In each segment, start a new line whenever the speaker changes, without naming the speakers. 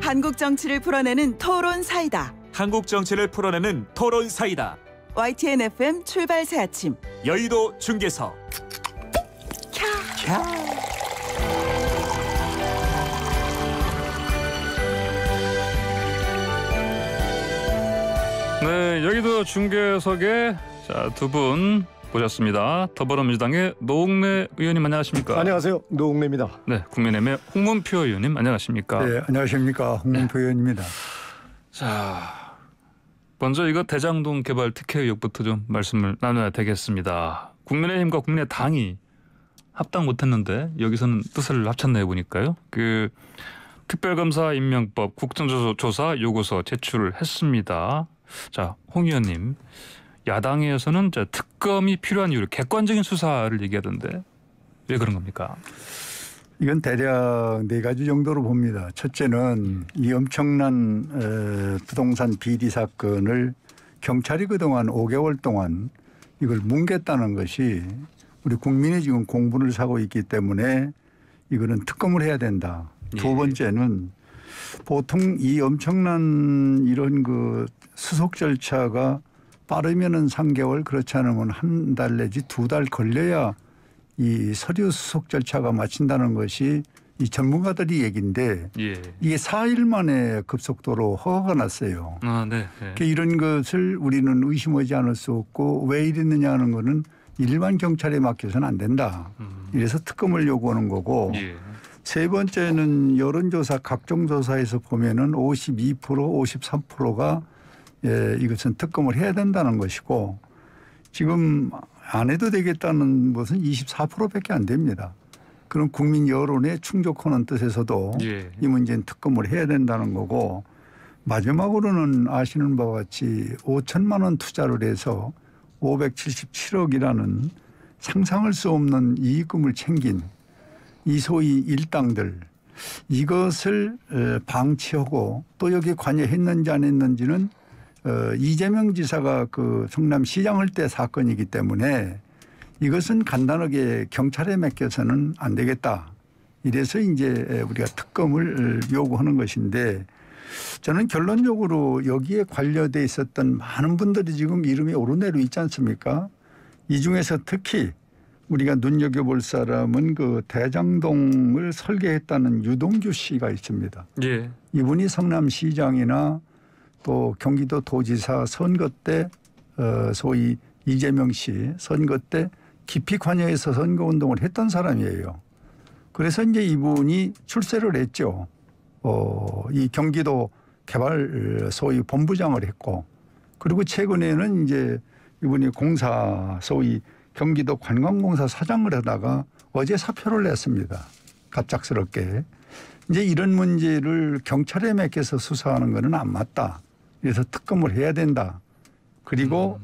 한국 정치를 풀어내는 토론 사이다.
한국 정치를 풀어내는 토론 사이다.
YTN FM 출발 새 아침.
여의도 중계석.
네, 여의도 중계석에 두 분 모셨습니다. 더불어민주당의 노웅래 의원님 안녕하십니까?
안녕하세요. 노웅래입니다.
네, 국민의힘의 홍문표 의원님 안녕하십니까?
네, 안녕하십니까. 홍문표 의원입니다.
자, 먼저 이거 대장동 개발 특혜 의혹부터 좀 말씀을 나눠야 되겠습니다. 국민의힘과 국민의당이 합당 못했는데 여기서는 뜻을 합쳤네요 보니까요. 그 특별검사 임명법 국정조사 요구서 제출을 했습니다. 자, 홍 의원님, 야당에서는 특검이 필요한 이유를 객관적인 수사를 얘기하던데 왜 그런 겁니까?
이건 대략 네 가지 정도로 봅니다. 첫째는 이 엄청난 부동산 비리 사건을 경찰이 그동안 5개월 동안 이걸 뭉갰다는 것이 우리 국민이 지금 공분을 사고 있기 때문에 이거는 특검을 해야 된다. 두 번째는 보통 이 엄청난 이런 그 수속 절차가 빠르면은 3개월, 그렇지 않으면 한 달 내지 2달 걸려야 이 서류 수속 절차가 마친다는 것이 이 전문가들이 얘기인데 이게 4일 만에 급속도로 허가가 났어요.
네.
그러니까 이런 것을 우리는 의심하지 않을 수 없고 왜 이랬느냐 하는 거는 일반 경찰에 맡겨서는 안 된다. 이래서 특검을 요구하는 거고 세 번째는 여론조사 각종 조사에서 보면은 52%, 53%가 이것은 특검을 해야 된다는 것이고 지금 안 해도 되겠다는 것은 24%밖에 안 됩니다. 그럼 국민 여론에 충족하는 뜻에서도 이 문제는 특검을 해야 된다는 거고 마지막으로는 아시는 바와 같이 5천만 원 투자를 해서 577억이라는 상상할 수 없는 이익금을 챙긴 이 소위 일당들 이것을 방치하고 또 여기에 관여했는지 안 했는지는 이재명 지사가 그 성남시장 할 때 사건이기 때문에 이것은 간단하게 경찰에 맡겨서는 안 되겠다. 이래서 이제 우리가 특검을 요구하는 것인데 저는 결론적으로 여기에 관련돼 있었던 많은 분들이 지금 이름이 오르내려 있지 않습니까? 이 중에서 특히 우리가 눈여겨볼 사람은 그 대장동을 설계했다는 유동규 씨가 있습니다. 이분이 성남시장이나 또 경기도 도지사 선거 때 소위 이재명 씨 선거 때 깊이 관여해서 선거운동을 했던 사람이에요. 그래서 이제 이분이 출세를 했죠. 이 경기도 개발 소위 본부장을 했고 그리고 최근에는 이제 이분이 공사 소위 경기도 관광공사 사장을 하다가 어제 사표를 냈습니다. 갑작스럽게. 이제 이런 문제를 경찰에 맡겨서 수사하는 것은 안 맞다. 그래서 특검을 해야 된다. 그리고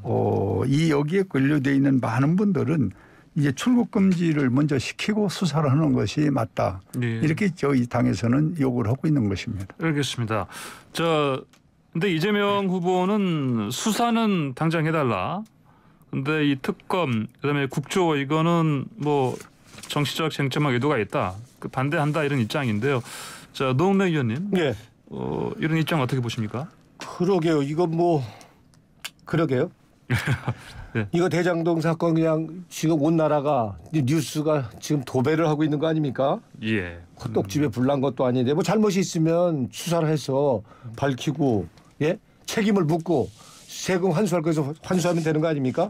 이 여기에 걸려져 있는 많은 분들은 이제 출국 금지를 먼저 시키고 수사를 하는 것이 맞다. 이렇게 저희 당에서는 요구를 하고 있는 것입니다.
알겠습니다. 근데 이재명 후보는 수사는 당장 해달라. 근데 이 특검 그다음에 국조 이거는 뭐 정치적 쟁점적 의도가 있다. 반대한다 이런 입장인데요. 자, 노웅래 의원님. 이런 입장 어떻게 보십니까?
그러게요. 이건 뭐 그러게요. 이거 대장동 사건 그냥 지금 온 나라가 뉴스가 지금 도배를 하고 있는 거 아닙니까? 헛독집에 불난 것도 아닌데 뭐 잘못이 있으면 수사를 해서 밝히고 책임을 묻고 세금 환수할 거에서 환수하면 되는 거 아닙니까?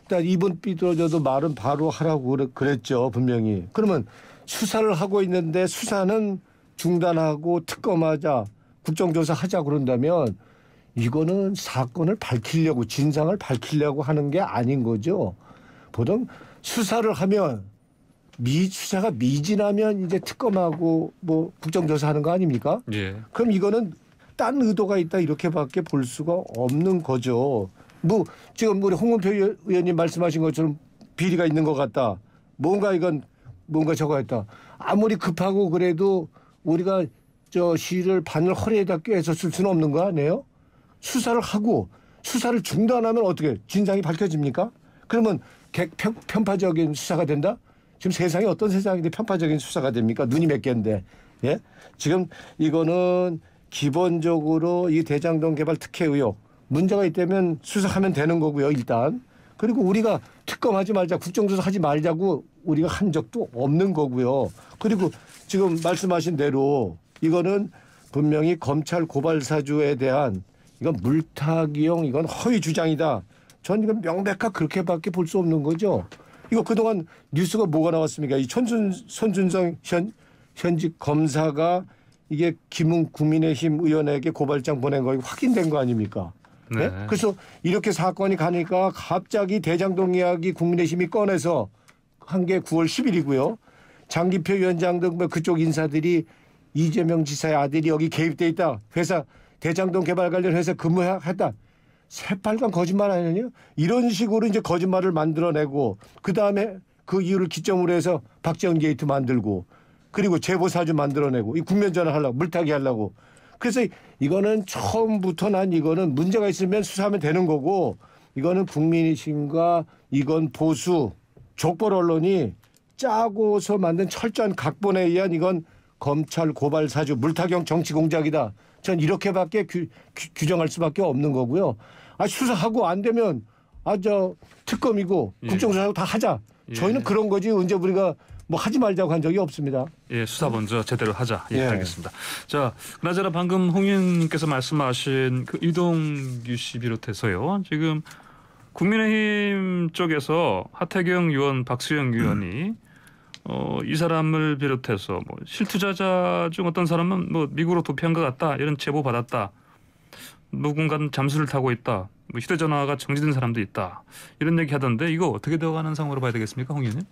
일단 이번 삐뚤어져도 말은 바로 하라고 그랬죠 분명히. 그러면 수사를 하고 있는데 수사는 중단하고 특검하자 국정조사 하자 그런다면 이거는 사건을 밝히려고 진상을 밝히려고 하는 게 아닌 거죠. 보통 수사를 하면 수사가 미진하면 이제 특검하고 뭐 국정조사하는 거 아닙니까? 그럼 이거는 딴 의도가 있다 이렇게밖에 볼 수가 없는 거죠. 뭐 지금 우리 홍문표 의원님 말씀하신 것처럼 비리가 있는 것 같다. 뭔가 저거 했다. 아무리 급하고 그래도 우리가 저 시를 바늘 허리에다 꿰서 쓸 수는 없는 거 아니에요? 수사를 하고 수사를 중단하면 어떻게 진상이 밝혀집니까? 그러면 편파적인 수사가 된다? 지금 세상이 어떤 세상인데 편파적인 수사가 됩니까? 눈이 몇 개인데. 지금 이거는 기본적으로 이 대장동 개발 특혜 의혹 문제가 있다면 수사하면 되는 거고요. 일단. 그리고 우리가 특검하지 말자, 국정조사하지 말자고 우리가 한 적도 없는 거고요. 그리고 지금 말씀하신 대로 이거는 분명히 검찰 고발 사주에 대한 이건 물타기용, 이건 허위 주장이다. 전 이건 명백하게 그렇게밖에 볼 수 없는 거죠. 이거 그동안 뉴스가 뭐가 나왔습니까? 이 손준성 현직 검사가 이게 김웅 국민의힘 의원에게 고발장 보낸 거 확인된 거 아닙니까? 네. 네? 그래서 이렇게 사건이 가니까 갑자기 대장동 이야기 국민의힘이 꺼내서 한 게 9월 10일이고요. 장기표 위원장 등 그쪽 인사들이 이재명 지사의 아들이 여기 개입돼 있다. 회사 대장동 개발 관련 회사 근무했다. 새빨간 거짓말 아니냐? 이런 식으로 이제 거짓말을 만들어내고 그다음에 그 이유를 기점으로 해서 박지원 게이트 만들고 그리고 제보 사주 만들어내고 이 국면 전환하려고 물타기 하려고. 그래서 이거는 처음부터 난 이거는 문제가 있으면 수사하면 되는 거고 이거는 국민의힘과 이건 보수 족벌 언론이 짜고서 만든 철저한 각본에 의한 이건 검찰 고발 사주 물타기형 정치 공작이다. 전 이렇게밖에 규정할 수밖에 없는 거고요. 수사하고 안 되면 특검이고 국정조사하고 다 하자. 저희는 그런 거지 언제 우리가 뭐 하지 말자고 한 적이 없습니다.
예, 수사 먼저 제대로 하자. 예, 알겠습니다. 자, 그나저나 방금 홍 의원님께서 말씀하신 그 이동규 씨 비롯해서요. 지금 국민의힘 쪽에서 하태경 의원, 박수영 의원이 이 사람을 비롯해서 뭐 실투자자 중 어떤 사람은 뭐 미국으로 도피한 것 같다 이런 제보 받았다. 누군가는 잠수를 타고 있다. 뭐 휴대전화가 정지된 사람도 있다. 이런 얘기 하던데 이거 어떻게 되어가는 상황으로 봐야 되겠습니까, 홍 의원님?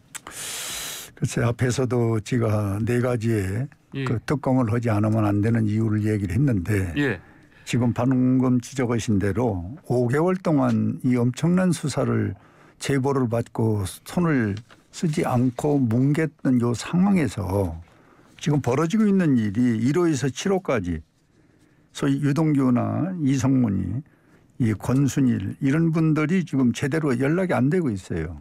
글쎄 앞에서도 제가 네 가지의 그 특검을 하지 않으면 안 되는 이유를 얘기를 했는데 지금 방금 지적하신 대로 5개월 동안 이 엄청난 수사를 제보를 받고 손을 쓰지 않고 뭉갰던 이 상황에서 지금 벌어지고 있는 일이 1호에서 7호까지 소위 유동규나 이성문이 이 권순일 이런 분들이 지금 제대로 연락이 안 되고 있어요.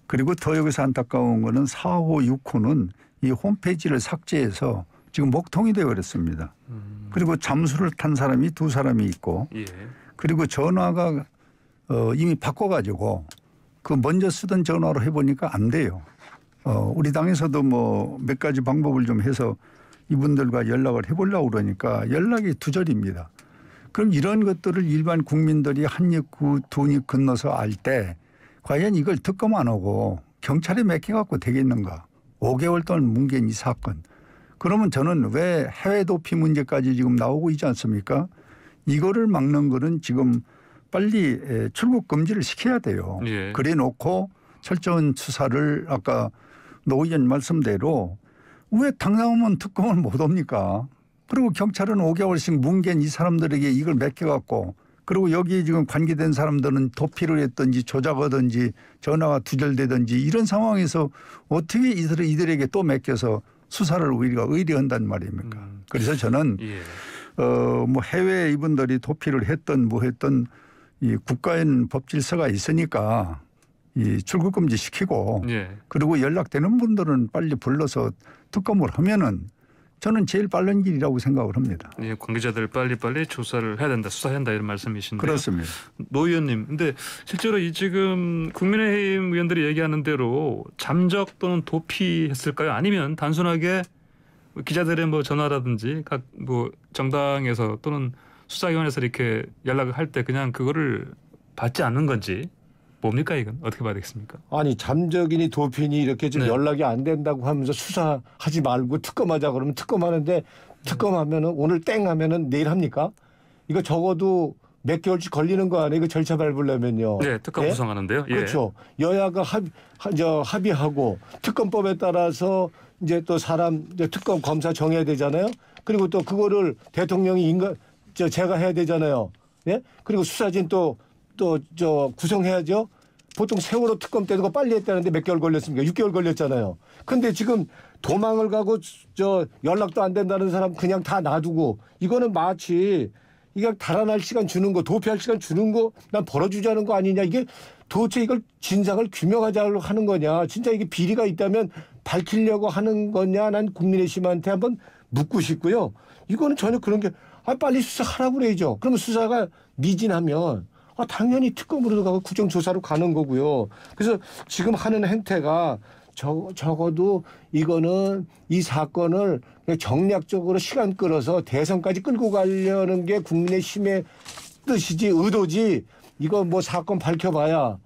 그리고 더 여기서 안타까운 거는 4호, 6호는 이 홈페이지를 삭제해서 지금 목통이 되어버렸습니다. 그리고 잠수를 탄 사람이 2사람이 있고 그리고 전화가 이미 바꿔가지고 그 먼저 쓰던 전화로 해보니까 안 돼요. 우리 당에서도 뭐 몇 가지 방법을 좀 해서 이분들과 연락을 해보려고 그러니까 연락이 두절입니다. 그럼 이런 것들을 일반 국민들이 한 입 두 입 건너서 알 때 과연 이걸 특검 안 하고 경찰에 맡겨갖고 되겠는가. 5개월 동안 뭉갠 이 사건. 그러면 저는 왜 해외 도피 문제까지 지금 나오고 있지 않습니까? 이거를 막는 거는 지금 빨리 출국 금지를 시켜야 돼요. 그래 놓고 철저한 수사를 아까 노 의원 말씀대로 왜 당나오면 특검을 못 합니까? 그리고 경찰은 5개월씩 뭉갠 이 사람들에게 이걸 맡겨갖고 그리고 여기 지금 관계된 사람들은 도피를 했든지 조작하든지 전화가 두절되든지 이런 상황에서 어떻게 이들에게 또 맡겨서 수사를 우리가 의뢰한단 말입니까? 그래서 저는 뭐 해외 이분들이 도피를 했던 뭐 했던 이 국가에는 법질서가 있으니까 이 출국금지 시키고 그리고 연락되는 분들은 빨리 불러서 특검을 하면은 저는 제일 빠른 길이라고 생각을 합니다.
관계자들 빨리빨리 조사를 해야 된다, 수사해야 한다 이런 말씀이신데요.
그렇습니다.
노 의원님, 근데 실제로 이 지금 국민의힘 의원들이 얘기하는 대로 잠적 또는 도피했을까요? 아니면 단순하게 기자들의 뭐 전화라든지 각 뭐 정당에서 또는 수사기관에서 이렇게 연락을 할 때 그냥 그거를 받지 않는 건지 뭡니까 이건 어떻게 봐야 되겠습니까?
아니 잠적이니 도피니 이렇게 좀 연락이 안 된다고 하면서 수사하지 말고 특검하자 그러면 특검하는데 특검하면은 오늘 땡 하면은 내일 합니까? 이거 적어도 몇 개월씩 걸리는 거 아니에요? 이거 절차 밟으려면요.
네, 특검 구성하는데요.
그렇죠. 여야가 합의하고 특검법에 따라서 이제 또 사람 이제 특검 검사 정해야 되잖아요. 그리고 또 그거를 대통령이 제가 해야 되잖아요. 예? 그리고 수사진 또 구성해야죠. 보통 세월호 특검 때도 빨리 했다는데 몇 개월 걸렸습니까? 6개월 걸렸잖아요. 근데 지금 도망을 가고 연락도 안 된다는 사람 그냥 다 놔두고 이거는 마치 이게 달아날 시간 주는 거, 도피할 시간 주는 거 난 벌어주자는 거 아니냐. 이게 도대체 이걸 진상을 규명하자고 하는 거냐. 진짜 이게 비리가 있다면 밝히려고 하는 거냐. 난 국민의힘한테 한번 묻고 싶고요. 이거는 전혀 그런 게 빨리 수사하라고 그래야죠. 그러면 수사가 미진하면 당연히 특검으로 가고 국정조사로 가는 거고요. 그래서 지금 하는 행태가 적어도 이거는 이 사건을 정략적으로 시간 끌어서 대선까지 끌고 가려는 게 국민의힘의 뜻이지 의도지. 이거 뭐 사건 밝혀봐야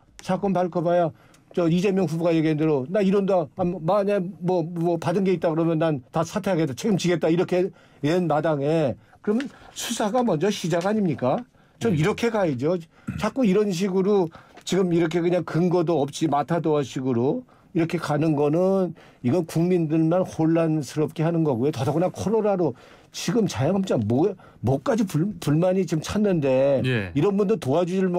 저 이재명 후보가 얘기한 대로 나 이런다 만약 뭐 받은 게 있다 그러면 난 다 사퇴하겠다 책임지겠다 이렇게 낸 마당에 그러면 수사가 먼저 시작 아닙니까? 전 이렇게 가야죠. 자꾸 이런 식으로 지금 이렇게 그냥 근거도 없이 마타도어식으로 이렇게 가는 거는 이건 국민들만 혼란스럽게 하는 거고요. 더더구나 코로나로 지금 자영업자 뭐까지 불만이 지금 찾는데
예.
이런 분들 도와주질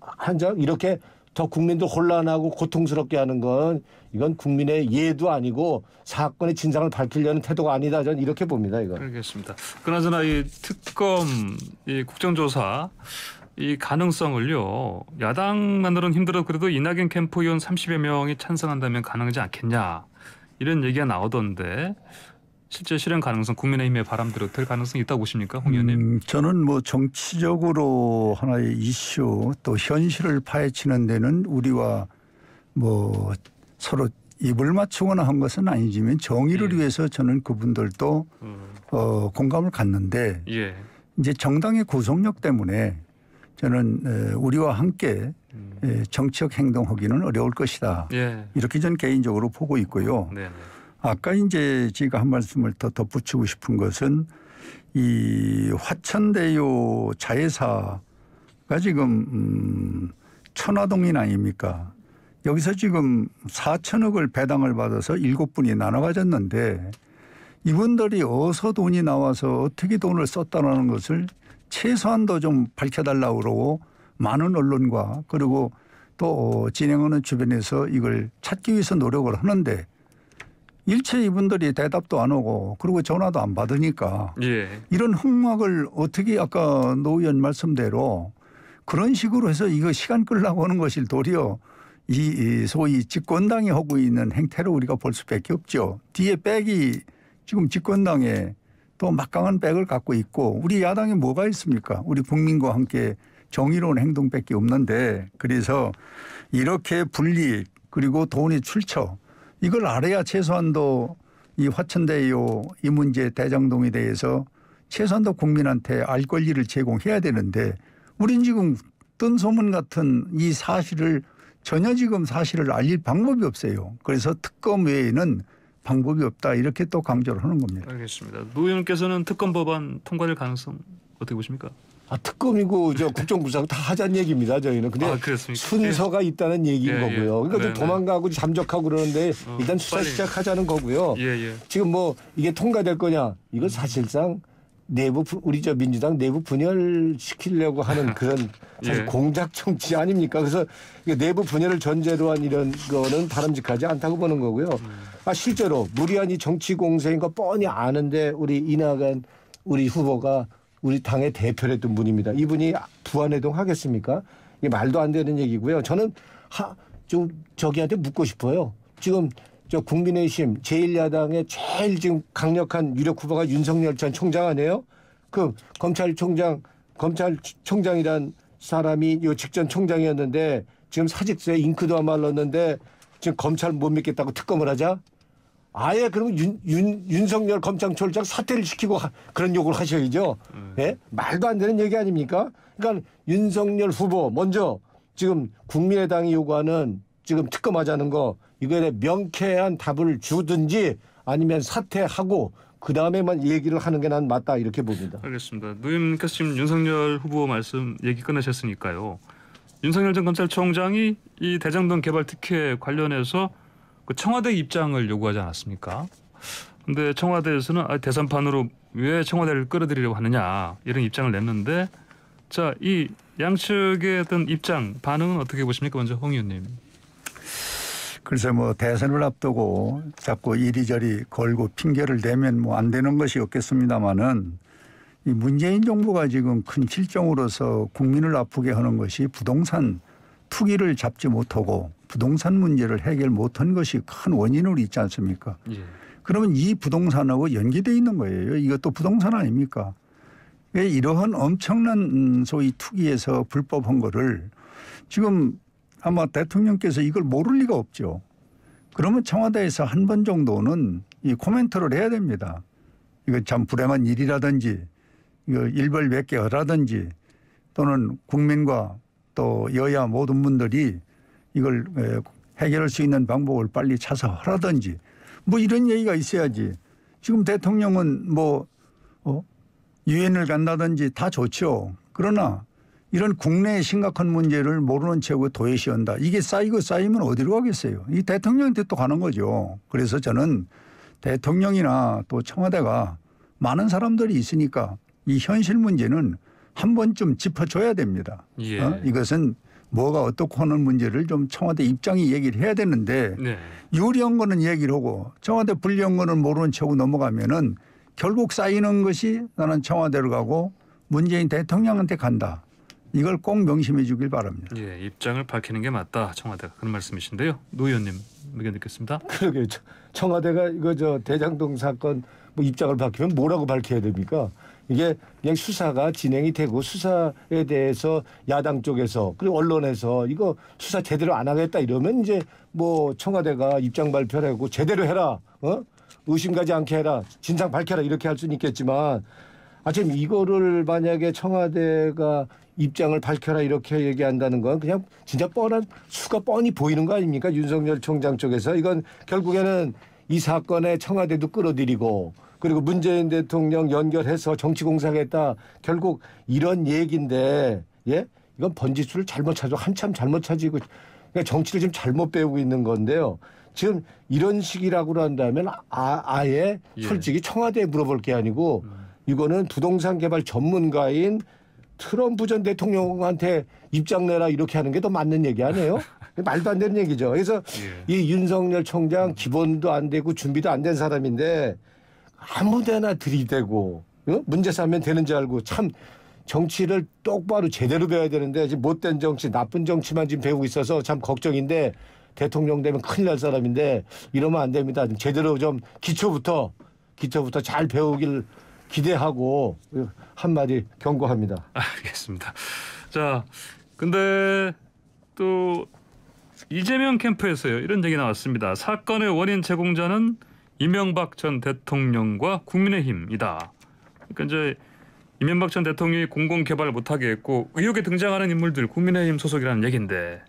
한장 이렇게 더 국민들 혼란하고 고통스럽게 하는 건 이건 국민의 예도 아니고 사건의 진상을 밝히려는 태도가 아니다. 저는 이렇게 봅니다. 이거.
알겠습니다. 그나저나 이 특검, 이 국정조사 이 가능성을요. 야당만으로는 힘들어 그래도 이낙연 캠프 의원 30여 명이 찬성한다면 가능하지 않겠냐 이런 얘기가 나오던데 실제 실현 가능성 국민의힘의 바람대로 될 가능성이 있다고 보십니까, 홍 의원님?
저는 뭐 정치적으로 하나의 이슈 또 현실을 파헤치는 데는 우리와 뭐 서로 입을 맞추거나 한 것은 아니지만 정의를 위해서 저는 그분들도 공감을 갖는데 이제 정당의 구속력 때문에 저는 우리와 함께 정치적 행동하기는 어려울 것이다. 이렇게 저는 개인적으로 보고 있고요. 아까 이제 제가 한 말씀을 더 덧붙이고 싶은 것은 이 화천대유 자회사가 지금 천화동인 아닙니까? 여기서 지금 4천억을 배당을 받아서 7분이 나눠 가졌는데 이분들이 어디서 돈이 나와서 어떻게 돈을 썼다는 것을 최소한도 좀 밝혀달라고 그러고 많은 언론과 그리고 또 진행하는 주변에서 이걸 찾기 위해서 노력을 하는데 일체 이분들이 대답도 안 오고 그리고 전화도 안 받으니까 이런 흑막을 어떻게 아까 노 의원 말씀대로 그런 식으로 해서 이거 시간 끌려고 하는 것이 도리어 이 소위 집권당이 하고 있는 행태로 우리가 볼 수밖에 없죠. 뒤에 백이 지금 집권당에 또 막강한 백을 갖고 있고 우리 야당에 뭐가 있습니까? 우리 국민과 함께 정의로운 행동밖에 없는데 그래서 이렇게 불이익 그리고 돈의 출처 이걸 알아야 최소한도 이 화천대유 이 문제 대장동에 대해서 최소한도 국민한테 알 권리를 제공해야 되는데 우린 지금 뜬 소문 같은 이 사실을 전혀 지금 사실을 알릴 방법이 없어요. 그래서 특검 외에는 방법이 없다 이렇게 또 강조를 하는 겁니다.
알겠습니다. 노 의원께서는 특검 법안 통과될 가능성 어떻게 보십니까?
특검이고 저 국정부상 다 하자는 얘기입니다. 저희는. 근데 순서가 있다는 얘기인 거고요. 그러니까 좀 도망가고 잠적하고 그러는데 일단 수사 시작하자는 거고요. 지금 뭐 이게 통과될 거냐? 이건 사실상 내부 우리 저 민주당 내부 분열시키려고 하는 그런 사실 공작 정치 아닙니까? 그래서 내부 분열을 전제로 한 이런 거는 바람직하지 않다고 보는 거고요. 실제로 무리한 이 정치 공세인 거 뻔히 아는데 우리 이낙연 우리 후보가 우리 당의 대표를 했던 분입니다. 이분이 부안해동 하겠습니까? 이게 말도 안 되는 얘기고요. 저는 좀 저기한테 묻고 싶어요. 지금 저 국민의힘 제1야당의 제일 지금 강력한 유력 후보가 윤석열 전 총장 아니에요? 그 검찰총장이란 사람이 요 직전 총장이었는데 지금 사직서에 잉크도 안 말랐는데 지금 검찰 못 믿겠다고 특검을 하자? 아예 그러면 윤석열 검찰총장 사퇴를 시키고 그런 욕을 하셔야죠. 네? 말도 안 되는 얘기 아닙니까? 그러니까 윤석열 후보 먼저 지금 국민의당이 요구하는 지금 특검하자는 거 이거에 명쾌한 답을 주든지 아니면 사퇴하고 그다음에만 얘기를 하는 게 난 맞다 이렇게 봅니다.
알겠습니다. 노임께서 지금 윤석열 후보 말씀 얘기 꺼내셨으니까요. 윤석열 전 검찰총장이 이 대장동 개발 특혜 관련해서 그 청와대 입장을 요구하지 않았습니까? 그런데 청와대에서는 대선판으로 왜 청와대를 끌어들이려고 하느냐 이런 입장을 냈는데 자, 이 양측의 어떤 입장 반응은 어떻게 보십니까? 먼저 홍 의원님.
그래서 뭐 대선을 앞두고 자꾸 이리저리 걸고 핑계를 대면 뭐 안 되는 것이 없겠습니다마는 이 문재인 정부가 지금 큰 실정으로서 국민을 아프게 하는 것이 부동산 투기를 잡지 못하고 부동산 문제를 해결 못한 것이 큰 원인으로 있지 않습니까? 그러면 이 부동산하고 연계되어 있는 거예요. 이것도 부동산 아닙니까? 왜 이러한 엄청난 소위 투기에서 불법한 거를 지금 아마 대통령께서 이걸 모를 리가 없죠. 그러면 청와대에서 한 번 정도는 이 코멘트를 해야 됩니다. 이거 참 불행한 일이라든지 이거 일벌백계 하라든지 또는 국민과 또 여야 모든 분들이 이걸 해결할 수 있는 방법을 빨리 찾아 하라든지 뭐 이런 얘기가 있어야지. 지금 대통령은 뭐 유엔을 간다든지 다 좋죠. 그러나 이런 국내의 심각한 문제를 모르는 채 도외시한다. 이게 쌓이면 어디로 가겠어요. 이 대통령한테 또 가는 거죠. 그래서 저는 대통령이나 또 청와대가 많은 사람들이 있으니까 이 현실 문제는 한 번쯤 짚어줘야 됩니다.
예.
이것은 뭐가 어떻고 하는 문제를 좀 청와대 입장이 얘기를 해야 되는데
네.
유리한 거는 얘기를 하고 청와대 불리한 거는 모르는 척 넘어가면은 결국 쌓이는 것이 나는 청와대로 가고 문재인 대통령한테 간다. 이걸 꼭 명심해 주길 바랍니다.
예, 입장을 밝히는 게 맞다. 청와대가 그런 말씀이신데요. 노 의원님 의견 듣겠습니다.
그러게요. 청와대가 이거 대장동 사건 뭐 입장을 밝히면 뭐라고 밝혀야 됩니까? 이게 그냥 수사가 진행이 되고 수사에 대해서 야당 쪽에서 그리고 언론에서 이거 수사 제대로 안 하겠다 이러면 이제 뭐 청와대가 입장 발표를 하고 제대로 해라. 의심 가지 않게 해라. 진상 밝혀라. 이렇게 할 수는 있겠지만 지금 이거를 만약에 청와대가 입장을 밝혀라 이렇게 얘기한다는 건 그냥 진짜 뻔한 수가 뻔히 보이는 거 아닙니까? 윤석열 총장 쪽에서. 이건 결국에는 이 사건에 청와대도 끌어들이고 그리고 문재인 대통령 연결해서 정치공사하겠다. 결국 이런 얘기인데 예? 이건 번지수를 잘못 찾고 한참 잘못 찾고 그러니까 정치를 지금 잘못 배우고 있는 건데요. 지금 이런 식이라고 한다면 아예 솔직히 청와대에 물어볼 게 아니고 이거는 부동산 개발 전문가인 트럼프 전 대통령한테 입장 내라 이렇게 하는 게 더 맞는 얘기 아니에요? 말도 안 되는 얘기죠. 그래서 이 윤석열 총장 기본도 안 되고 준비도 안 된 사람인데 아무 데나 들이대고 문제 삼으면 되는지 알고 참 정치를 똑바로 제대로 배워야 되는데 지금 못된 정치 나쁜 정치만 지금 배우고 있어서 참 걱정인데 대통령 되면 큰일 날 사람인데 이러면 안 됩니다. 제대로 좀 기초부터 잘 배우길 기대하고 한마디 경고합니다.
알겠습니다. 자, 근데 또 이재명 캠프에서요 이런 얘기 나왔습니다. 사건의 원인 제공자는 이명박 전 대통령과 국민의힘이다. 그러니까 이제 이명박 전 대통령이 공공 개발을 못하게 했고 의혹에 등장하는 인물들 국민의힘 소속이라는 얘기인데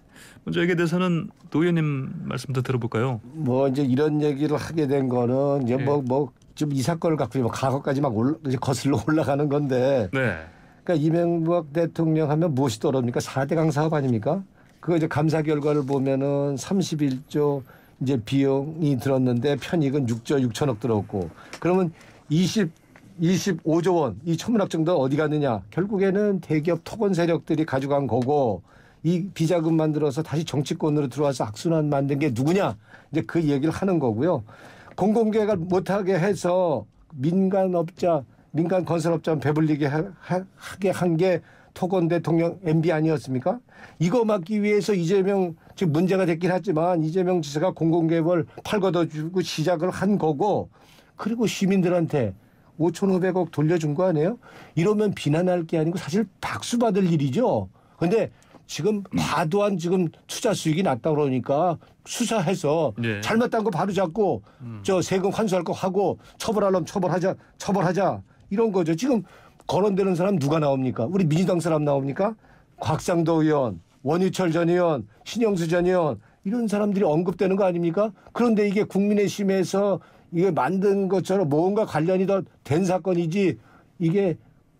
먼저 여기에 대해서는 노 의원님 말씀도 들어볼까요?
뭐 이제 이런 얘기를 하게 된 거는 이제 뭐 좀 이 사건을 갖고 과거까지 막 이제 거슬러 올라가는 건데.
네.
그러니까 이명박 대통령 하면 무엇이 떠오릅니까? 4대강 사업 아닙니까? 그거 이제 감사 결과를 보면은 31조 이제 비용이 들었는데 편익은 6조 6천억 들었고 그러면 25조 원 이 천문학 정도 어디 갔느냐? 결국에는 대기업 토건 세력들이 가져간 거고 이 비자금 만들어서 다시 정치권으로 들어와서 악순환 만든 게 누구냐? 이제 그 얘기를 하는 거고요. 공공개발 못하게 해서 민간 건설업자 배불리게 하게 한 게 토건 대통령 MB 아니었습니까? 이거 막기 위해서 이재명 지금 문제가 됐긴 하지만 이재명 지사가 공공개발 팔걷어주고 시작을 한 거고 그리고 시민들한테 5,500억 돌려준 거 아니에요? 이러면 비난할 게 아니고 사실 박수 받을 일이죠. 그런데 지금 과도한 지금 투자 수익이 났다 그러니까 수사해서 잘못된 거 바로 잡고 저 세금 환수할 거 하고 처벌하려면 처벌하자 이런 거죠. 지금 거론되는 사람 누가 나옵니까? 우리 민주당 사람 나옵니까? 곽상도 의원, 원유철 전 의원, 신영수 전 의원 이런 사람들이 언급되는 거 아닙니까? 그런데 이게 국민의힘에서 이게 만든 것처럼 뭔가 관련이 더 된 사건이지 이게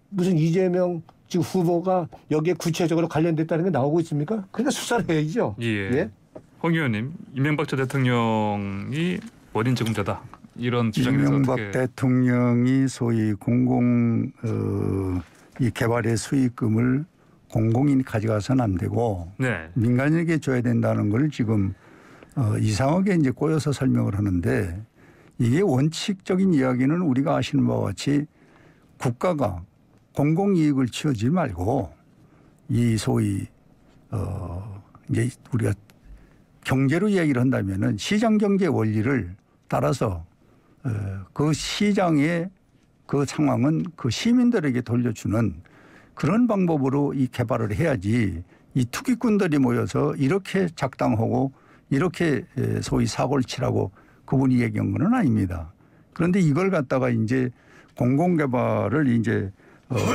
무슨 이재명 지금 후보가 여기에 구체적으로 관련됐다는 게 나오고 있습니까? 그러니까 수사를 해야죠.
예. 황 의원님, 이명박 전 대통령이 원인 제공자다. 이런 주장에서
이명박
어떻게...
대통령이 소위 이 개발의 수익금을 공공인이 가져가서는 안 되고 민간에게 줘야 된다는 걸 지금 이상하게 이제 꼬여서 설명을 하는데 이게 원칙적인 이야기는 우리가 아시는 바와 같이 국가가 공공이익을 취하지 말고 이 소위 이제 우리가 경제로 이야기를 한다면은 시장 경제 원리를 따라서 그 시장의 그 상황은 그 시민들에게 돌려주는 그런 방법으로 이 개발을 해야지 이 투기꾼들이 모여서 이렇게 작당하고 이렇게 소위 사고를 치라고 그분이 얘기한 건 아닙니다. 그런데 이걸 갖다가 이제 공공개발을 이제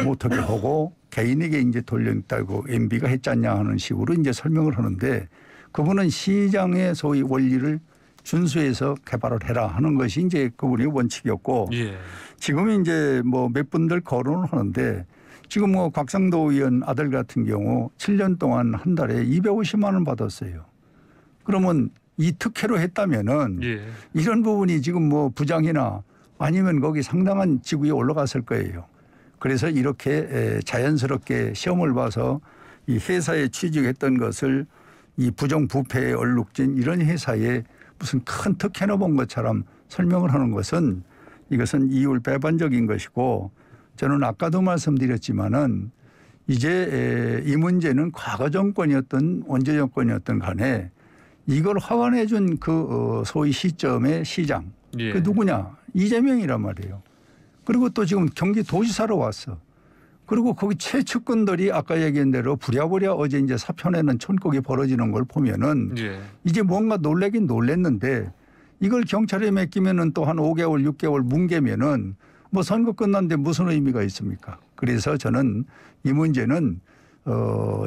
못하게 하고 개인에게 이제 돌려있다고 MB가 했잖냐 하는 식으로 이제 설명을 하는데 그분은 시장의 소위 원리를 준수해서 개발을 해라 하는 것이 이제 그분의 원칙이었고
예.
지금 이제 뭐 몇 분들 거론을 하는데 지금 뭐 곽상도 의원 아들 같은 경우 7년 동안 한 달에 250만 원 받았어요. 그러면 이 특혜로 했다면은
예.
이런 부분이 지금 뭐 부장이나 아니면 거기 상당한 직위에 올라갔을 거예요. 그래서 이렇게 자연스럽게 시험을 봐서 이 회사에 취직했던 것을 이 부정부패에 얼룩진 이런 회사에 무슨 큰 특혜나 본 것처럼 설명을 하는 것은 이것은 이율 배반적인 것이고 저는 아까도 말씀드렸지만은 이제 이 문제는 과거 정권이었던 언제 정권이었던 간에 이걸 허가해 준 그 소위 시점의 시장
예.
그 누구냐 이재명이란 말이에요. 그리고 또 지금 경기도지사로 왔어. 그리고 거기 최측근들이 아까 얘기한 대로 부랴부랴 어제 이제 사표내는 촌곡이 벌어지는 걸 보면은
예.
이제 뭔가 놀래긴 놀랬는데 이걸 경찰에 맡기면은 또 한 5개월 6개월 뭉개면은 뭐 선거 끝났는데 무슨 의미가 있습니까? 그래서 저는 이 문제는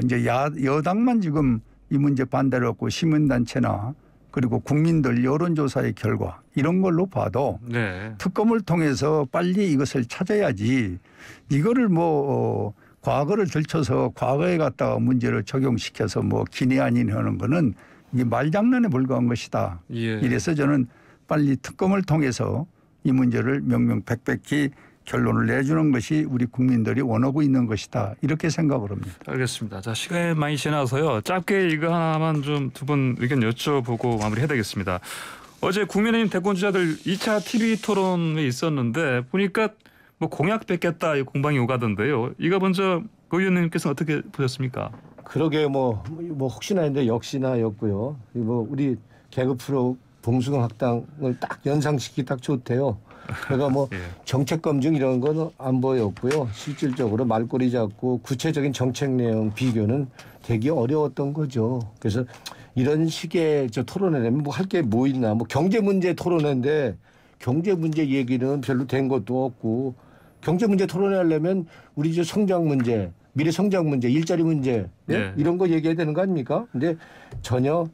이제 여당만 지금 이 문제 반대를 했고 시민단체나 그리고 국민들 여론조사의 결과 이런 걸로 봐도
네.
특검을 통해서 빨리 이것을 찾아야지 이거를 뭐 과거를 들춰서 과거에 갖다가 문제를 적용시켜서 뭐 기내 아닌 하는 거는 이게 말장난에 불과한 것이다.
예.
이래서 저는 빨리 특검을 통해서 이 문제를 명명백백히 결론을 내주는 것이 우리 국민들이 원하고 있는 것이다. 이렇게 생각을 합니다.
알겠습니다. 자, 시간이 많이 지나서요. 짧게 이거 하나만 좀 두 분 의견 여쭤보고 마무리해야 되겠습니다. 어제 국민의힘 대권 주자들 2차 TV 토론이 있었는데 보니까 뭐 공약 뺏겠다 이 공방이 오가던데요. 이거 먼저 고 의원님께서 어떻게 보셨습니까?
그러게 뭐 혹시나 했는데 역시나였고요. 뭐 우리 개그 프로 봉숭아 학당을 딱 연상시키기 딱 좋대요. 그러니까 뭐
예.
정책 검증 이런 건 안 보였고요. 실질적으로 말꼬리 잡고 구체적인 정책 내용 비교는 되게 어려웠던 거죠. 그래서 이런 식의 저 토론회라면 뭐 할 게 뭐 있나. 뭐 경제 문제 토론회인데 경제 문제 얘기는 별로 된 것도 없고 경제 문제 토론회 하려면 우리 저 성장 문제, 미래 성장 문제, 일자리 문제
예.
이런 거 얘기해야 되는 거 아닙니까? 근데 전혀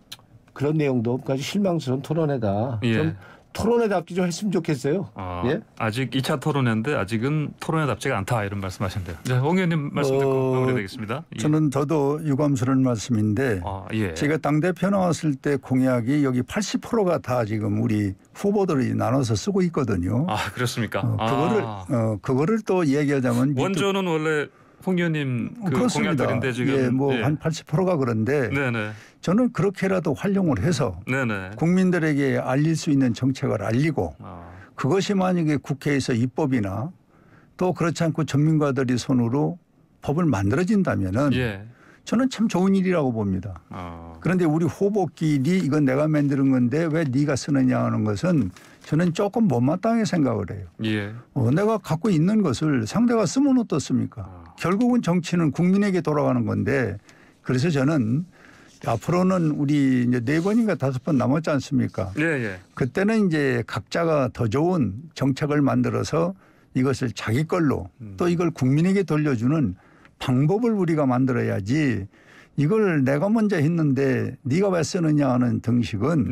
그런 내용도 없고 아주 실망스러운 토론회다.
예.
좀 토론회답지 좀 했으면 좋겠어요.
예? 아직 2차 토론회인데 아직은 토론회답지가 않다 이런 말씀하셨는데. 자, 홍 의원님 말씀 듣고 마무리되겠습니다.
저도 유감스러운 말씀인데
예.
제가 당대표 나왔을 때 공약이 여기 80%가 다 지금 우리 후보들이 나눠서 쓰고 있거든요.
아, 그렇습니까?
그거를 또 얘기하자면
원조는 원래 홍 의원님 그
그렇습니다.
공약들인데 지금
예, 뭐 한 80%가 그런데
네네.
저는 그렇게라도 활용을 해서
네네.
국민들에게 알릴 수 있는 정책을 알리고 그것이 만약에 국회에서 입법이나 또 그렇지 않고 전문가들이 손으로 법을 만들어진다면은
예.
저는 참 좋은 일이라고 봅니다. 그런데 우리 후보끼리 이건 내가 만드는 건데 왜 네가 쓰느냐 하는 것은 저는 조금 못마땅하게 생각을 해요.
예.
내가 갖고 있는 것을 상대가 쓰면 어떻습니까? 결국은 정치는 국민에게 돌아가는 건데 그래서 저는 앞으로는 우리 이제 4번인가 5번 남았지 않습니까?
예, 예.
그때는 이제 각자가 더 좋은 정책을 만들어서 이것을 자기 걸로 또 이걸 국민에게 돌려주는 방법을 우리가 만들어야지 이걸 내가 먼저 했는데 네가 왜 쓰느냐 하는 등식은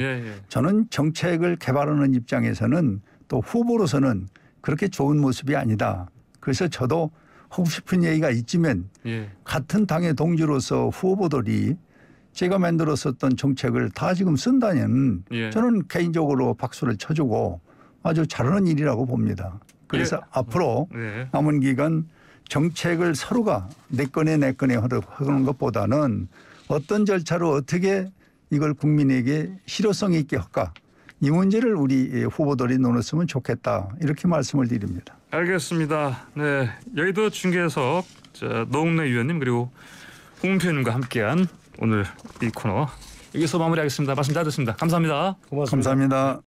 저는 정책을 개발하는 입장에서는 또 후보로서는 그렇게 좋은 모습이 아니다. 그래서 저도 하고 싶은 얘기가 있지만 같은 당의 동지로서 후보들이 제가 만들었었던 정책을 다 지금 쓴다면 저는 개인적으로 박수를 쳐주고 아주 잘하는 일이라고 봅니다. 그래서 앞으로 남은 기간 정책을 서로가 내 거네 하는 것보다는 어떤 절차로 어떻게 이걸 국민에게 실효성 있게 할까 이 문제를 우리 후보들이 논했으면 좋겠다 이렇게 말씀을 드립니다.
알겠습니다. 네, 여의도 중계석 노웅래 위원님 그리고 홍문표 님과 함께한 오늘 이 코너 여기서 마무리하겠습니다. 말씀 잘 듣습니다. 감사합니다.
고맙습니다.
감사합니다.